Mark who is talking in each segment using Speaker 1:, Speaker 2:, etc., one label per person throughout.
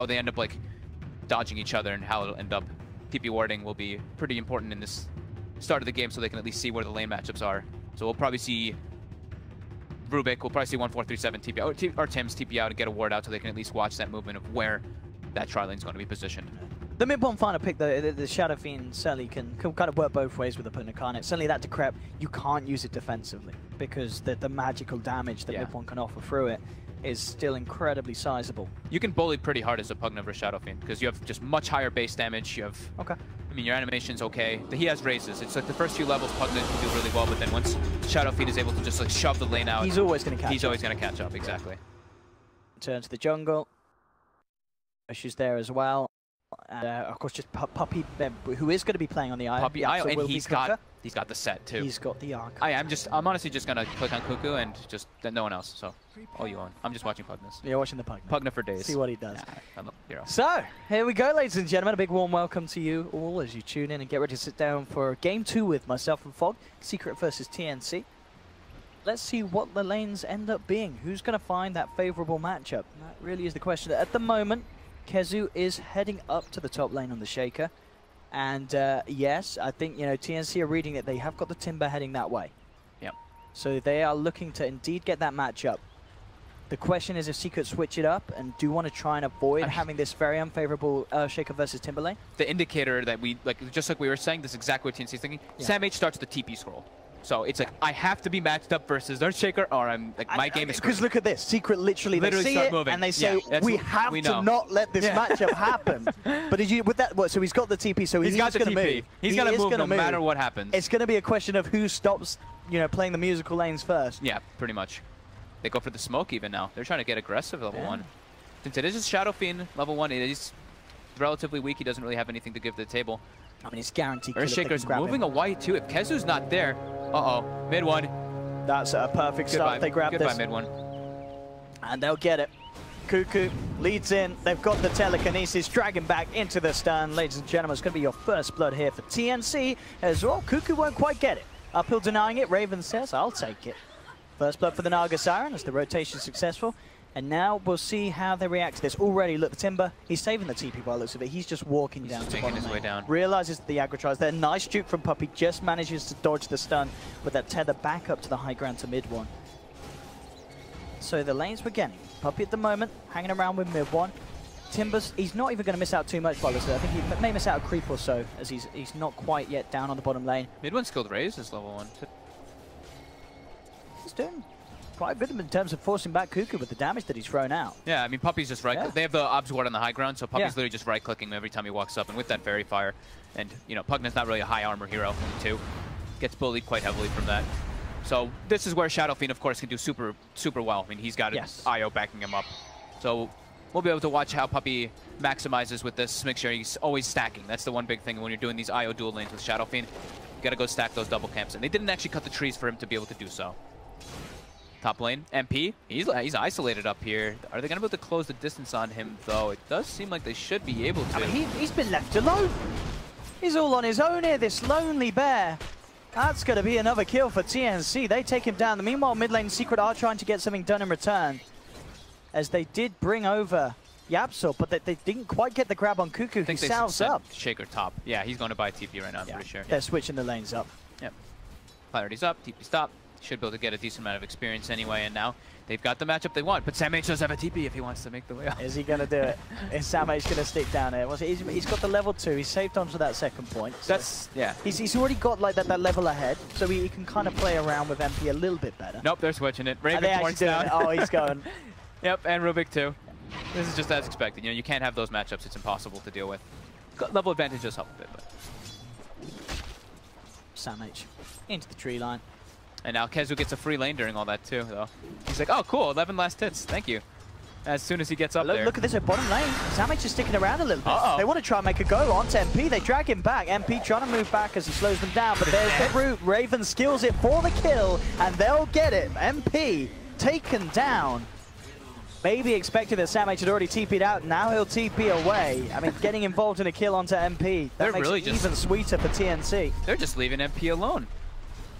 Speaker 1: they end up like dodging each other and how it'll end up. TP warding will be pretty important in this start of the game so they can at least see where the lane matchups are. So we'll probably see Rubik, we'll probably see 1437 TP out, or Tim's TP out and get a ward out so they can at least watch that movement of where that tri-lane is going to be positioned.
Speaker 2: The mid-bomb final pick, the Shadow Fiend certainly can kind of work both ways with the opponent, can't it? Certainly that Decrep, you can't use it defensively because the magical damage that mid-bomb can offer through it is still incredibly sizable. You
Speaker 1: can bully pretty hard as a Pugna versus Shadow Fiend because you have just much higher base damage. You have, I mean, your animation's okay. He has raises. It's like the first few levels Pugna can do really well, but then once Shadow Fiend is able to just like shove the lane out,
Speaker 2: he's always going to catch up.
Speaker 1: He's always going to catch up, exactly.
Speaker 2: Turn to the jungle. Issues there as well. Of course, just Puppy, who is going to be playing on the Io.
Speaker 1: Puppy Io, and he's got the set too.
Speaker 2: He's got the arc.
Speaker 1: I'm honestly just gonna click on Cuckoo and just no one else. So all you own. I'm just watching Pugnas.
Speaker 2: You're watching the Pugna.
Speaker 1: Pugna for days.
Speaker 2: See what he does.
Speaker 1: Yeah, I'm a hero.
Speaker 2: So here we go, ladies and gentlemen. A big warm welcome to you all as you tune in and get ready to sit down for Game 2 with myself and Fog. Secret versus TnC. Let's see what the lanes end up being. Who's going to find that favorable matchup? That really is the question. At the moment, KheZu is heading up to the top lane on the Shaker. And yes, I think, TnC are reading it. They have got the Timber heading that way.
Speaker 1: Yep.
Speaker 2: So they are looking to indeed get that matchup. The question is if Secret switch it up and do want to try and avoid having this very unfavorable Shaker versus Timber lane.
Speaker 1: The indicator that we, just like we were saying, this is exactly what TnC is thinking. Sam H starts the TP scroll. So it's like, I have to be matched up versus their Shaker, or I'm like, my game is.
Speaker 2: Because look at this, Secret literally they see it moving. And they say, we have to not let this matchup happen. But did you with that? So he's got the TP, so he's going to move.
Speaker 1: He's going to move no matter what happens.
Speaker 2: It's going to be a question of who stops, playing the musical lanes first.
Speaker 1: Yeah, pretty much. They go for the smoke even now. They're trying to get aggressive level 1. Since it is just Shadow Fiend level 1, it is relatively weak. He doesn't really have anything to give to the table.
Speaker 2: I mean, it's guaranteed.
Speaker 1: Earthshaker's moving away too. If KheZu's not there, mid one.
Speaker 2: That's a perfect start. They grab
Speaker 1: Goodbye,
Speaker 2: this.
Speaker 1: mid one.
Speaker 2: And they'll get it. Cuckoo leads in. They've got the telekinesis, dragging back into the stun. Ladies and gentlemen, it's going to be your first blood here for TnC as well. Cuckoo won't quite get it. Uphill denying it. Raven says, I'll take it. First blood for the Naga Siren as the rotation successful. And now we'll see how they react to this. Already, look, the Timber, he's saving the TP by the looks of it. He's just walking down to
Speaker 1: taking his way down.
Speaker 2: Realizes the aggro tries there. Nice juke from Puppy. Just manages to dodge the stun with that tether back up to the high ground to mid one. So the lanes we're getting. Puppy at the moment, hanging around with mid one. Timbers, he's not even going to miss out too much by the looks of it. I think he may miss out a creep or so as he's not quite yet down on the bottom lane.
Speaker 1: Mid one skilled raise is level 1.
Speaker 2: He's doing quite good in terms of forcing back Cuckoo with the damage that he's thrown out.
Speaker 1: Yeah, I mean, Puppy's just right. They have the Obs Ward on the high ground, so Puppy's literally just right-clicking him every time he walks up. And with that Fairy Fire, and, Pugna's not really a high armor hero, too. Gets bullied quite heavily from that. So this is where Shadow Fiend, of course, can do super, super well. I mean, he's got Io backing him up. So we'll be able to watch how Puppy maximizes with this, make sure he's always stacking. That's the one big thing when you're doing these Io dual lanes with Shadow Fiend. You gotta go stack those double camps. And they didn't actually cut the trees for him to be able to do so. Top lane, MP, he's isolated up here. Are they going to be able to close the distance on him, though? It does seem like they should be able to.
Speaker 2: I mean, he's been left alone. He's all on his own here, this lonely bear. That's going to be another kill for TnC. They take him down. Meanwhile, mid lane Secret are trying to get something done in return, as they did bring over Yapso, but they didn't quite get the grab on Cuckoo. He salves up.
Speaker 1: Shaker top. Yeah, he's going to buy TP right now, I'm pretty sure.
Speaker 2: They're switching the lanes up.
Speaker 1: Yep. Polarity's up, TP stop. Should be able to get a decent amount of experience anyway, and now they've got the matchup they want. But Sam H does have a TP if he wants to make the way up.
Speaker 2: Is he going to do it? Is Sam H going to stick down here? He's got the level 2. He's saved onto that second point. So
Speaker 1: that's,
Speaker 2: He's already got like that level ahead, so he can kind of play around with MP a little bit better.
Speaker 1: Nope, they're switching it. Raven points down.
Speaker 2: Oh, he's going.
Speaker 1: Yep, and Rubik too. This is just as expected. You can't have those matchups. It's impossible to deal with. Level advantage does help a bit, but
Speaker 2: Sam H into the tree line.
Speaker 1: And now KheZu gets a free lane during all that too, though. He's like, oh, cool, 11 last hits, thank you. As soon as he gets up there.
Speaker 2: Look at this at bottom lane. Sam H is sticking around a little bit. They want to try and make a go onto MP. They drag him back. MP trying to move back as he slows them down, but there's the route. Raven skills it for the kill, and they'll get it. MP taken down. Maybe expecting that Sam H had already TP'd out. Now he'll TP away. I mean, getting involved in a kill onto MP. That makes it even sweeter for TnC.
Speaker 1: They're just leaving MP alone.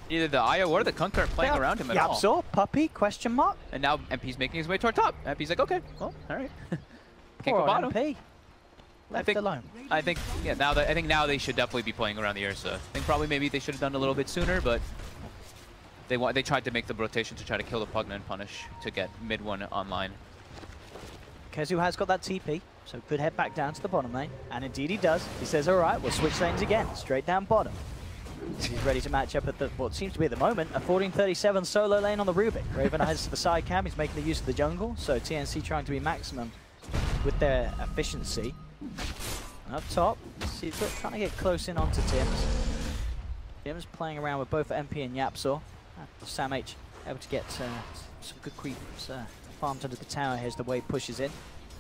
Speaker 1: Either the Io or the Kunk aren't playing around him at all.
Speaker 2: Puppy, question mark.
Speaker 1: And now MP's making his way toward top. MP's like, okay, well, all right. Can't go bottom.
Speaker 2: MP. Left alone.
Speaker 1: I think now they should definitely be playing around the Ursa. I think probably maybe they should have done it a little bit sooner, but they tried to make the rotation to try to kill the Pugna and punish to get mid one online.
Speaker 2: KheZu has got that TP, so could head back down to the bottom lane, and indeed he does. He says, all right, we'll switch lanes again, straight down bottom. He's ready to match up at what seems to be at the moment a 14-37 solo lane on the Rubik. Raven heads to the side cam, he's making the use of the jungle, so TnC trying to be maximum with their efficiency. And up top, Secret trying to get close in onto Tims. Tims playing around with both MP and Yapzor. Sam H able to get some good creeps farms under the tower here as the wave pushes in.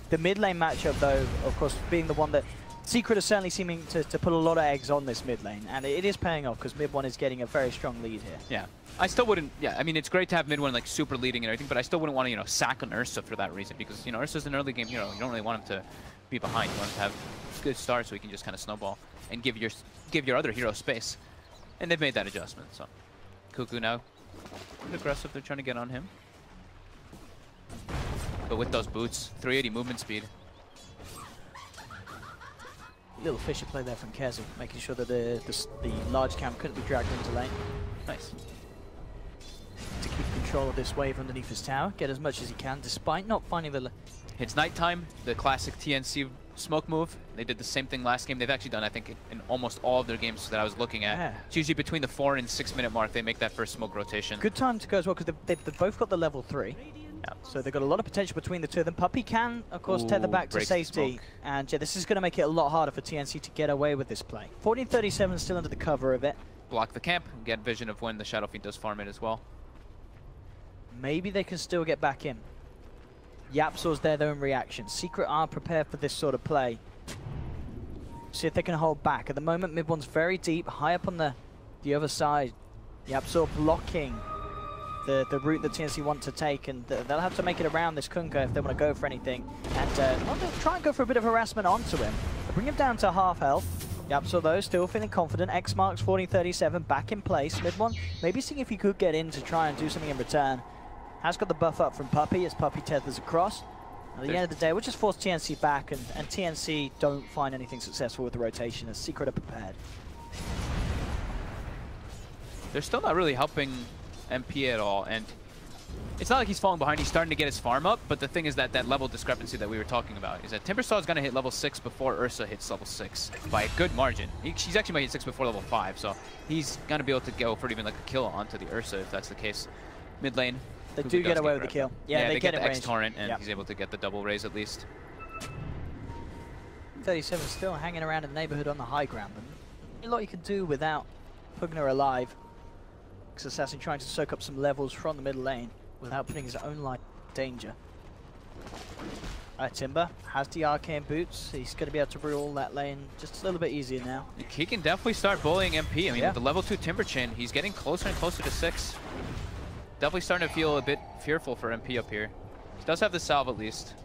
Speaker 2: The mid lane matchup though, of course, being the one that Secret is certainly seeming to put a lot of eggs on this mid lane, and it is paying off because mid one is getting a very strong lead here.
Speaker 1: Yeah, I still wouldn't. Yeah, I mean it's great to have mid one like super leading and everything, but I still wouldn't want to sack an Ursa for that reason because Ursa's an early game hero. You don't really want him to be behind. You want him to have a good start so he can just kind of snowball and give your other hero space. And they've made that adjustment. So Cuckoo now aggressive. They're trying to get on him, but with those boots, 380 movement speed.
Speaker 2: Little fisher play there from KheZu, making sure that the large camp couldn't be dragged into lane.
Speaker 1: Nice.
Speaker 2: To keep control of this wave underneath his tower, get as much as he can, despite not finding the...
Speaker 1: It's nighttime, the classic TnC smoke move. They did the same thing last game. They've actually done, I think, in almost all of their games that I was looking at. Yeah. It's usually between the 4 and 6 minute mark they make that first smoke rotation.
Speaker 2: Good time to go as well, because they've both got the level 3. Yeah. So they've got a lot of potential between the two of them. Puppey can, of course, tether back to safety. And yeah, this is going to make it a lot harder for TnC to get away with this play. 14-37 still under the cover of it.
Speaker 1: Block the camp, get vision of when the Shadow Fiend does farm it as well.
Speaker 2: Maybe they can still get back in. Yapzor's there though in reaction. Secret are prepared for this sort of play. See if they can hold back. At the moment, mid one's very deep, high up on the other side. Yapzor blocking the route that TnC want to take, and they'll have to make it around this Kunkka if they want to go for anything. And they'll try and go for a bit of harassment onto him. They'll bring him down to half health. Yapzor though, still feeling confident. X marks 14-37, back in place. Mid one, maybe seeing if he could get in to try and do something in return. Has got the buff up from Puppey as Puppey tethers across. At the end of the day, we'll just force TnC back, and TnC don't find anything successful with the rotation as Secret are prepared.
Speaker 1: They're still not really helping MP at all, and it's not like he's falling behind. He's starting to get his farm up, but the thing is that level discrepancy that we were talking about is that Timbersaw is going to hit level 6 before Ursa hits level 6 by a good margin. She's actually might hit 6 before level 5, so he's going to be able to go for even like a kill onto the Ursa if that's the case. Mid lane.
Speaker 2: They do get away with the kill. Yeah, they get
Speaker 1: the X-Torrent, and he's able to get the double raise at least.
Speaker 2: 37 still hanging around in the neighborhood on the high ground. But a lot you can do without Pugna alive. Assassin trying to soak up some levels from the middle lane without putting his own life in danger. Timber has the arcane boots. He's going to be able to rule that lane just a little bit easier now.
Speaker 1: He can definitely start bullying MP. I mean, with the level 2 Timber Chain, he's getting closer and closer to 6. Definitely starting to feel a bit fearful for MP up here. He does have the salve at least.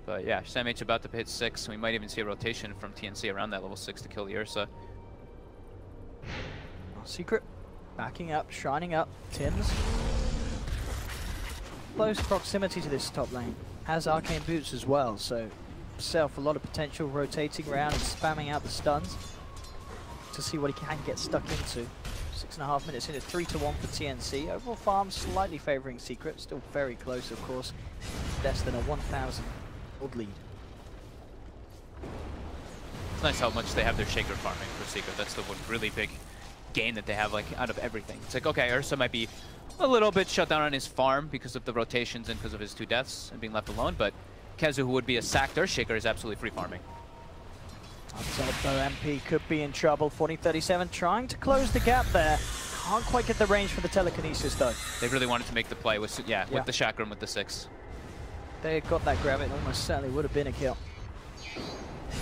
Speaker 1: But yeah, Sam H about to hit 6. We might even see a rotation from TnC around that level 6 to kill the Ursa.
Speaker 2: Secret backing up, shining up. Tims. Close proximity to this top lane. Has arcane boots as well, so himself a lot of potential rotating around and spamming out the stuns to see what he can get stuck into. 6.5 minutes in, it's 3-1 for TnC. Overall farm slightly favouring Secret, still very close of course. Less than a 1,000 gold lead.
Speaker 1: It's nice how much they have their Shaker farming for Secret. That's the one really big gain that they have like out of everything. It's like, okay, Ursa might be a little bit shut down on his farm because of the rotations and because of his 2 deaths and being left alone, but KheZu, who would be a sacked Earthshaker, is absolutely free farming.
Speaker 2: Upside though, MP could be in trouble. 14-37 trying to close the gap there. Can't quite get the range for the telekinesis though.
Speaker 1: They really wanted to make the play with, with the chakram with the 6.
Speaker 2: They got that grab, it almost certainly would have been a kill.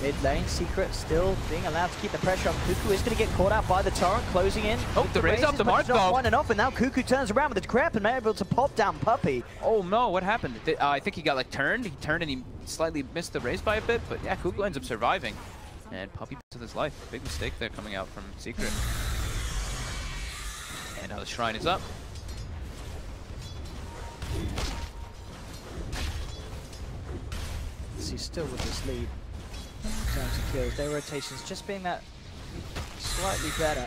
Speaker 2: Mid lane, Secret still being allowed to keep the pressure on. Cuckoo is going to get caught out by the torrent, closing in.
Speaker 1: Oh, the raise up the mark though.
Speaker 2: One and off, and now Cuckoo turns around with the grab and able to pop down Puppey.
Speaker 1: Oh no, what happened? I think he got like turned. He turned and he slightly missed the raise by a bit, but yeah, Cuckoo ends up surviving. And Puppey with his life. Big mistake there coming out from Secret. And now the shrine is up.
Speaker 2: TnC still with this lead in terms of kills. Their rotations just being that slightly better.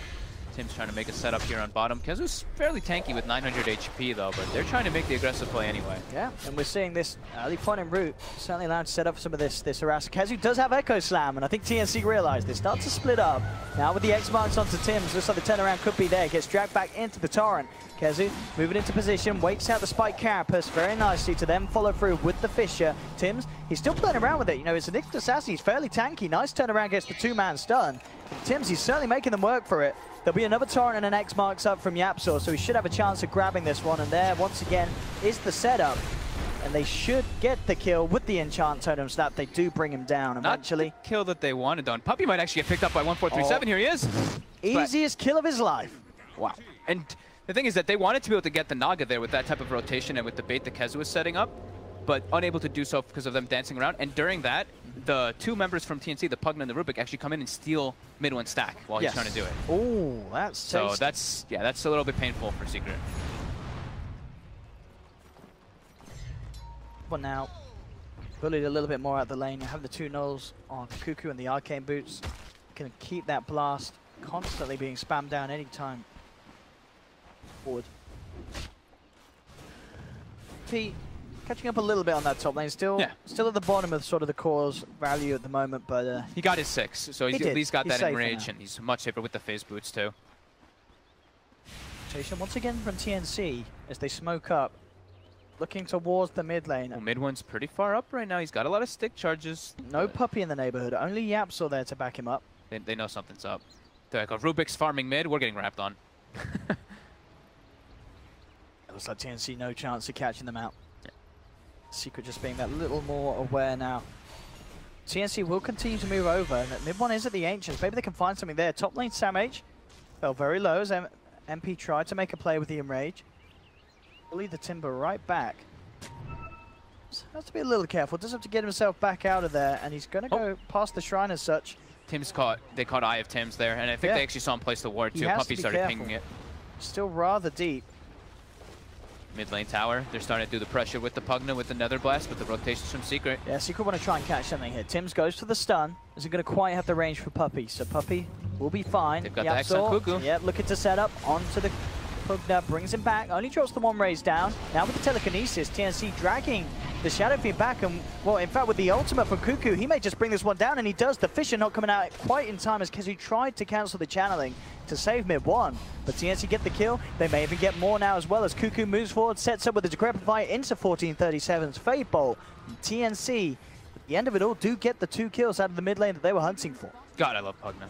Speaker 1: Tim's trying to make a setup here on bottom. Kezu's fairly tanky with 900 HP though, but they're trying to make the aggressive play anyway. Yeah,
Speaker 2: and we're seeing this early point en route certainly allowed to set up some of this harass. Kezu does have Echo Slam, and I think TnC realized they start to split up. Now with the X marks onto Tim's, looks like the turnaround could be there. Gets dragged back into the Torrent. Kezu moving into position, waits out the Spike Carapace very nicely to then follow through with the Fissure. Tim's, he's still playing around with it. You know, it's a Nick Assassin, he's fairly tanky. Nice turnaround, gets the two-man stun. Tim's, he's certainly making them work for it. There'll be another Torrent and an X marks up from YapzOr, so he should have a chance of grabbing this one. And there, once again, is the setup. And they should get the kill with the Enchant Totem Snap. They do bring him down eventually.
Speaker 1: Not the kill that they wanted on. Puppey might actually get picked up by 1437. Here he is.
Speaker 2: Easiest kill of his life.
Speaker 1: Wow. And the thing is that they wanted to be able to get the Naga there with that type of rotation and with the bait that Kezu was setting up, but unable to do so because of them dancing around. And during that, the two members from TnC, the Pugna and the Rubik, actually come in and steal mid one stack while he's trying to do it.
Speaker 2: Oh, that's
Speaker 1: so
Speaker 2: tasty.
Speaker 1: that's a little bit painful for Secret.
Speaker 2: But now, bullied a little bit more out the lane. You have the two nulls on Cuckoo and the Arcane Boots. Can keep that blast constantly being spammed down anytime forward. Pete, catching up a little bit on that top lane, still at the bottom of sort of the core's value at the moment, but
Speaker 1: he got his 6, so he's at least got that enrage, and he's much safer with the phase boots too.
Speaker 2: Rotation once again from TnC as they smoke up, looking towards the mid lane.
Speaker 1: Well, mid one's pretty far up right now. He's got a lot of stick charges.
Speaker 2: No Puppey in the neighborhood. Only YapzOr there to back him up.
Speaker 1: They know something's up. They're like, oh, Rubik's farming mid. We're getting wrapped on.
Speaker 2: It looks like TnC no chance of catching them out. Yeah. Secret just being that little more aware now. TnC will continue to move over. Mid one is at the Ancients. Maybe they can find something there. Top lane SamH fell very low as MP tried to make a play with the Enrage. Bully the Timber right back. So has to be a little careful. Does have to get himself back out of there, and he's going to go past the shrine as such.
Speaker 1: They caught Eye of Tim's there, and I think they actually saw him place the ward too. Puppey started pinging it.
Speaker 2: Still rather deep.
Speaker 1: Mid lane tower, they're starting to do the pressure with the Pugna with the Nether Blast, with the rotations from Secret.
Speaker 2: Yeah, Secret want to try and catch something here. Tim's goes for the stun. Isn't going to quite have the range for Puppey, so Puppey will be fine.
Speaker 1: They've got the X on Cuckoo.
Speaker 2: Yeah, looking to set up onto the Pugna, brings him back, only drops the one raise down. Now with the telekinesis, TnC dragging the Shadow Fiend back, and well, in fact with the ultimate from Cuckoo, he may just bring this one down, and he does. The Fissure not coming out quite in time as Kezu tried to cancel the channeling to save mid one, but TnC get the kill. They may even get more now as well as Cuckoo moves forward, sets up with the Decrepify into 1437's Fade Bolt. And TnC, at the end of it all, do get the 2 kills out of the mid lane that they were hunting for.
Speaker 1: God, I love Pugna.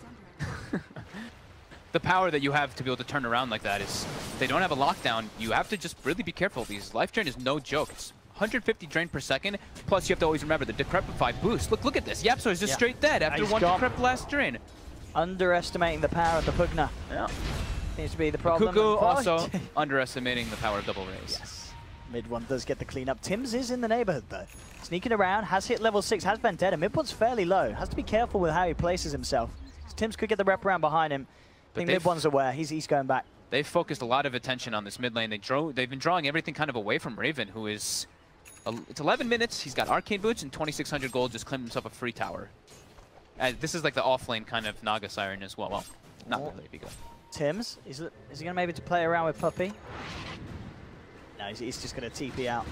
Speaker 1: The power that you have to be able to turn around like that is, they don't have a lockdown. You have to just really be careful. These life drain is no joke. It's 150 drain per second, plus you have to always remember the Decrepify boost. Look at this. YapzOr is just straight dead after one Decrep last drain.
Speaker 2: Underestimating the power of the Pugna. Yeah. Seems to be the problem.
Speaker 1: Cuckoo also underestimating the power of double raise.
Speaker 2: Yes. Mid one does get the cleanup. Tim's is in the neighborhood though. Sneaking around, has hit level 6, has Vendetta. Mid one's fairly low. Has to be careful with how he places himself. Tim's could get the wrap around behind him. I think mid one's aware. He's going back.
Speaker 1: They've focused a lot of attention on this mid lane. They've been drawing everything kind of away from Raven, who is... It's 11 minutes. He's got Arcane Boots and 2,600 gold. Just claimed himself a free tower. This is like the off-lane kind of Naga Siren as well. Well, not really, if you go.
Speaker 2: Tim's, is he going to maybe to play around with Puppey? No, he's just going to TP out.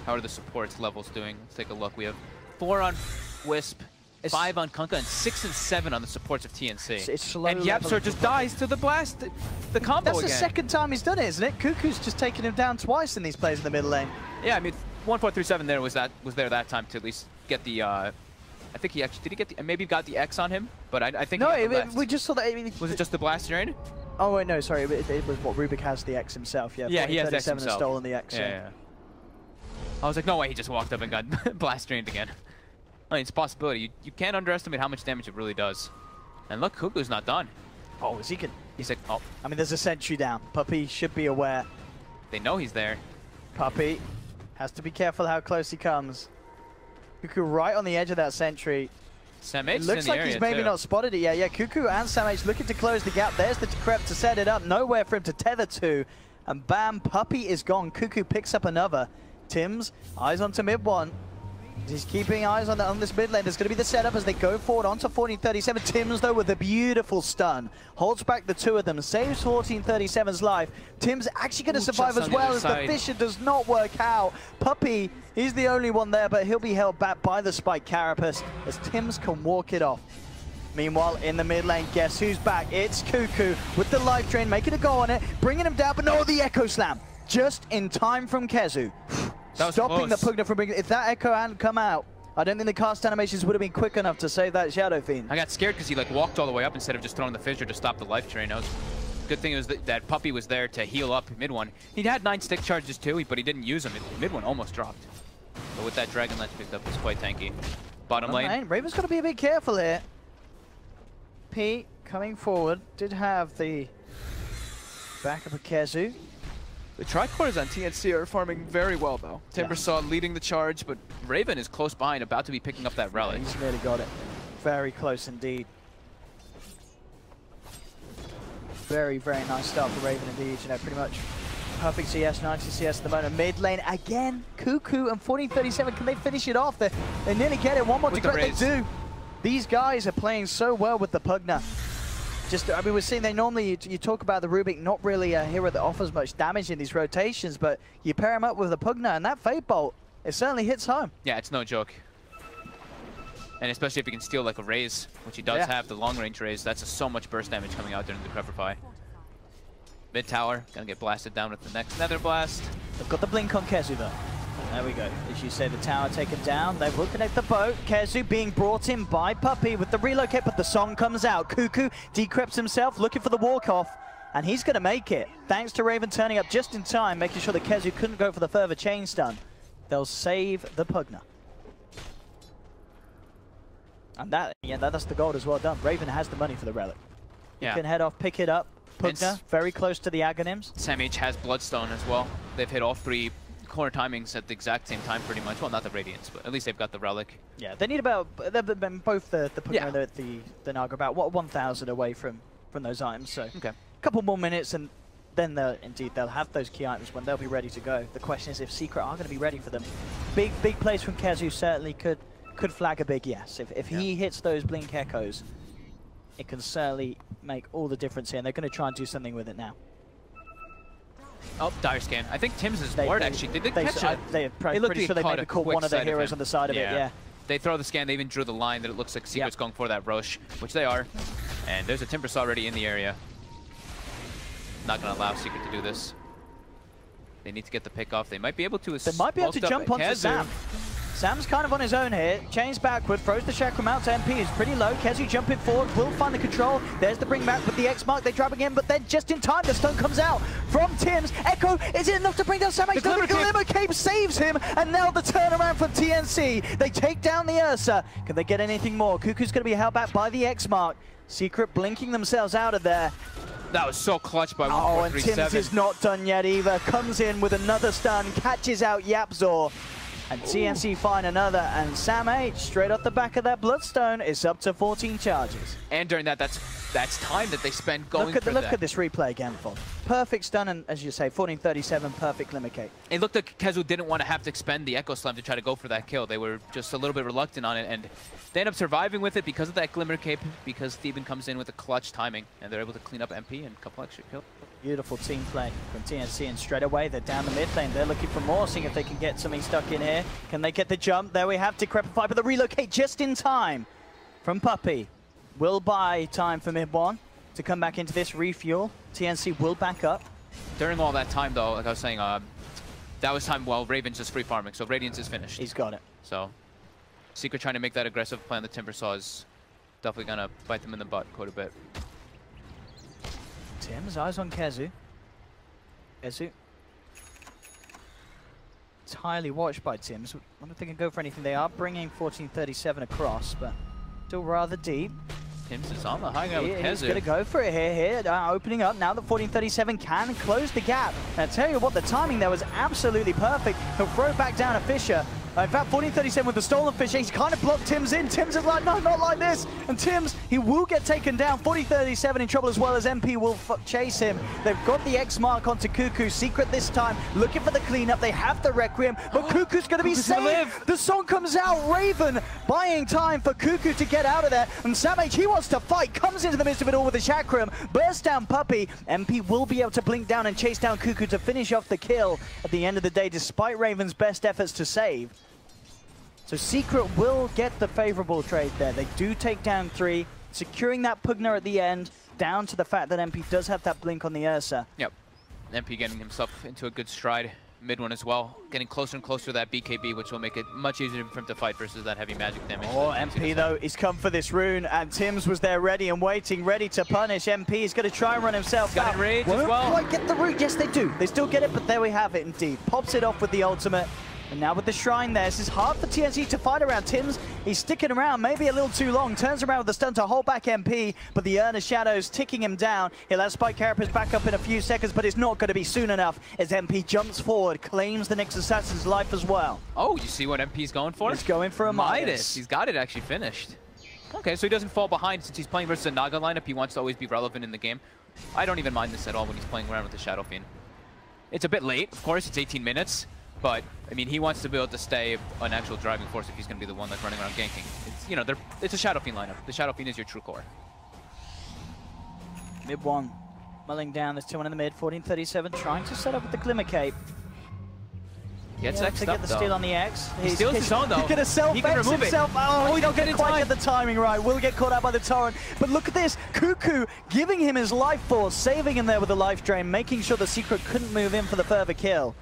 Speaker 1: How are the supports levels doing? Let's take a look. We have 4 on Wisp, 5 on Kunkka, and 6 and 7 on the supports of TnC.
Speaker 2: It's slow
Speaker 1: and YapzOr just dies to the blast, the combo
Speaker 2: That's
Speaker 1: again.
Speaker 2: The second time he's done it, isn't it? Cuckoo's just taken him down twice in these plays in the middle lane.
Speaker 1: Yeah, I mean, 1437 there was there that time to at least get the. I think he actually did. He get the maybe got the X on him, but I think
Speaker 2: no. We just saw that.
Speaker 1: Was it just the blast drain?
Speaker 2: Oh wait, no, sorry. It was what Rubik has the X himself. Yeah,
Speaker 1: he has the X himself.
Speaker 2: And stolen the X.
Speaker 1: Yeah. I was like, no way, he just walked up and got blast drained again. I mean, it's a possibility. You can't underestimate how much damage it really does. And look, Cuckoo's not done.
Speaker 2: Oh, is he good?
Speaker 1: He's like, oh.
Speaker 2: I mean, there's a sentry down. Puppey should be aware.
Speaker 1: They know he's there.
Speaker 2: Puppey has to be careful how close he comes. Cuckoo right on the edge of that sentry.
Speaker 1: SamH
Speaker 2: looks like he's maybe not spotted it yet. Yeah, Cuckoo and SamH looking to close the gap. There's the Decrep to set it up. Nowhere for him to tether to. And bam, Puppey is gone. Cuckoo picks up another. Tim's eyes onto mid one. He's keeping eyes on this mid lane. There's going to be the setup as they go forward onto 1437. Tim's, though, with a beautiful stun. Holds back the two of them. Saves 1437's life. Tim's actually going to survive as well as the Fisher does not work out. Puppey, he's the only one there, but he'll be held back by the Spike Carapace as Tim's can walk it off. Meanwhile, in the mid lane, guess who's back? It's Cuckoo with the life drain, making a go on it, bringing him down, but no, the Echo Slam. Just in time from Kezu. Stopping the Pugna from bringing. If that Echo hadn't come out, I don't think the cast animations would have been quick enough to save that Shadow Fiend.
Speaker 1: I got scared because he like walked all the way up instead of just throwing the Fissure to stop the life drain. Good thing was that Puppey was there to heal up mid one. He had 9 stick charges too, but he didn't use them. Mid one almost dropped. But with that Dragon Lance picked up, it's quite tanky. Bottom lane.
Speaker 2: Raven's got to be a bit careful here. P coming forward, did have the backup of Kezu.
Speaker 3: The Tricores on TnC are farming very well, though. Timbersaw leading the charge, but
Speaker 1: Raven is close behind, about to be picking up that relic.
Speaker 2: He's nearly got it. Very close indeed. Very, very nice start for Raven indeed. You know, pretty much perfect CS, 90 CS at the moment. Mid lane again, Cuckoo and 1437. Can they finish it off? They nearly get it. One more to go. They do. These guys are playing so well with the Pugna. I mean, we're seeing they normally, you talk about the Rubik, not really a hero that offers much damage in these rotations, but you pair him up with the Pugna, and that Fate Bolt, it certainly hits home.
Speaker 1: Yeah, it's no joke. And especially if he can steal like a Raze, which he does have, the long-range Raze, that's so much burst damage coming out during the Crevify. Mid tower, gonna get blasted down with the next Nether Blast.
Speaker 2: They've got the blink on Kezu though. There we go. As you say, the tower taken down. They will connect the boat. Kezu being brought in by Puppey with the relocate, but the song comes out. Cuckoo decrypts himself, looking for the walk-off, and he's going to make it. Thanks to Raven turning up just in time, making sure that Kezu couldn't go for the further chain stun. They'll save the Pugna. And that's the gold as well done. Raven has the money for the relic. You can head off, pick it up. Pugna, very close to the Aghanims.
Speaker 1: SamH has Bloodstone as well. They've hit all 3 corner timings at the exact same time, pretty much. Well, not the Radiance, but at least they've got the relic.
Speaker 2: Yeah, they need about both the Pugna and the Naga about 1,000 away from those items. So a couple more minutes, and then they'll have those key items when they'll be ready to go. The question is if Secret are going to be ready for them. Big plays from Kezu certainly could flag a big yes. If he hits those blink echoes, it can certainly make all the difference here. And they're going to try and do something with it now.
Speaker 1: Oh, dire scan. I think Tim's is ward actually. They did catch it.
Speaker 2: They're pretty sure they maybe caught one of the heroes on the side of it, yeah.
Speaker 1: They throw the scan, they even drew the line that it looks like Secret's going for that rush, which they are. And there's a Timbersaw already in the area. Not going to allow Secret to do this. They need to get the pick off. They might be able to...
Speaker 2: They might be able to jump onto Sam. Sam's kind of on his own here. Chains backward, throws the Chakram out to MP. Is pretty low. Kezu jumping forward, will find the control. There's the bring back with the X mark. They drop again, but then just in time, the stun comes out from Tim's. Echo, is it enough to bring down Sam? The Glimmer Cape saves him, and now the turnaround from TnC. They take down the Ursa. Can they get anything more? Cuckoo's going to be held back by the X mark. Secret blinking themselves out of there.
Speaker 1: That was so clutch by 1437.
Speaker 2: Oh, and Tim's is not done yet either. Comes in with another stun, catches out Yapzor. And TnC find another, and SamH, straight off the back of that Bloodstone, is up to 14 charges.
Speaker 1: And during that, that's time that they spend going for that.
Speaker 2: Look at this replay again, Fog. Perfect stun, and as you say, 1437, perfect limit Cape.
Speaker 1: It looked like Kezu didn't want to have to expend the Echo Slam to try to go for that kill. They were just a little bit reluctant on it, and they end up surviving with it because of that Glimmer Cape, because Theban comes in with a clutch timing, and they're able to clean up MP and a couple extra kills.
Speaker 2: Beautiful team play from TnC, and straight away they're down the mid lane. They're looking for more, seeing if they can get something stuck in here. Can they get the jump? There we have Decrepify, but the relocate just in time from Puppey. Will buy time for mid one to come back into this refuel. TnC will back up.
Speaker 1: During all that time, though, like I was saying, that was time while Raven's just free farming, so Radiance is finished.
Speaker 2: He's got it.
Speaker 1: So Secret trying to make that aggressive play on the Timbersaw is definitely going to bite them in the butt quite a bit.
Speaker 2: Tim's eyes on Kezu. Kezu. It's highly watched by Tim's. I don't think they can go for anything. They are bringing 1437 across, but still rather deep.
Speaker 1: Tim's is on the high ground with Kezu.
Speaker 2: He's going to go for it here. Opening up now that 1437 can close the gap. And I tell you what, the timing there was absolutely perfect. He'll throw it back down a Fisher. In fact, 1437 with the stolen fish, he's kind of blocked Tims in. Tims is like, no, not like this. And Tims, he will get taken down. 1437 in trouble as well as MP will chase him. They've got the X mark onto Cuckoo. Secret this time, looking for the cleanup. They have the Requiem, but Cuckoo's going to be saved. The song comes out. Raven buying time for Cuckoo to get out of there. And Samh, he wants to fight, comes into the midst of it all with the Chakram. Bursts down Puppey. MP will be able to blink down and chase down Cuckoo to finish off the kill at the end of the day, despite Raven's best efforts to save. So Secret will get the favorable trade there. They do take down 3, securing that Pugna at the end, down to the fact that MP does have that blink on the Ursa.
Speaker 1: Yep. MP getting himself into a good stride. Mid one as well. Getting closer and closer to that BKB, which will make it much easier for him to fight versus that heavy magic damage.
Speaker 2: Oh, MP though, he's come for this rune, and Tims was there ready and waiting, ready to punish. MP is going to try and run himself
Speaker 1: out. Got it rage as well.
Speaker 2: Quite get the rune. Yes, they do. They still get it, but there we have it indeed. Pops it off with the ultimate. And now with the Shrine there, this is hard for TnC to fight around. Tims, he's sticking around, maybe a little too long. Turns around with the stun to hold back MP, but the Urna Shadows ticking him down. He'll have Spike Carapace back up in a few seconds, but it's not going to be soon enough as MP jumps forward, claims the next Assassin's life as well.
Speaker 1: Oh, you see what MP's going for?
Speaker 2: He's going for a Midas.
Speaker 1: He's got it actually finished. Okay, so he doesn't fall behind since he's playing versus a Naga lineup. He wants to always be relevant in the game. I don't even mind this at all when he's playing around with the Shadow Fiend. It's a bit late, of course, it's 18 minutes. But, I mean, he wants to be able to stay an actual driving force if he's going to be the one that's running around ganking. It's, you know, it's a Shadow Fiend lineup. The Shadow Fiend is your true core.
Speaker 2: Mid one, mulling down. There's 2-1 in the mid. 1437 trying to set up with the Glimmer Cape.
Speaker 1: Gets
Speaker 2: to get the steal on the X.
Speaker 1: He steals his own, though.
Speaker 2: He's going to self-X himself. Oh, he don't quite get the timing right. Will get caught out by the torrent. But look at this. Cuckoo giving him his life force, saving him there with the life drain, making sure the Secret couldn't move in for the further kill.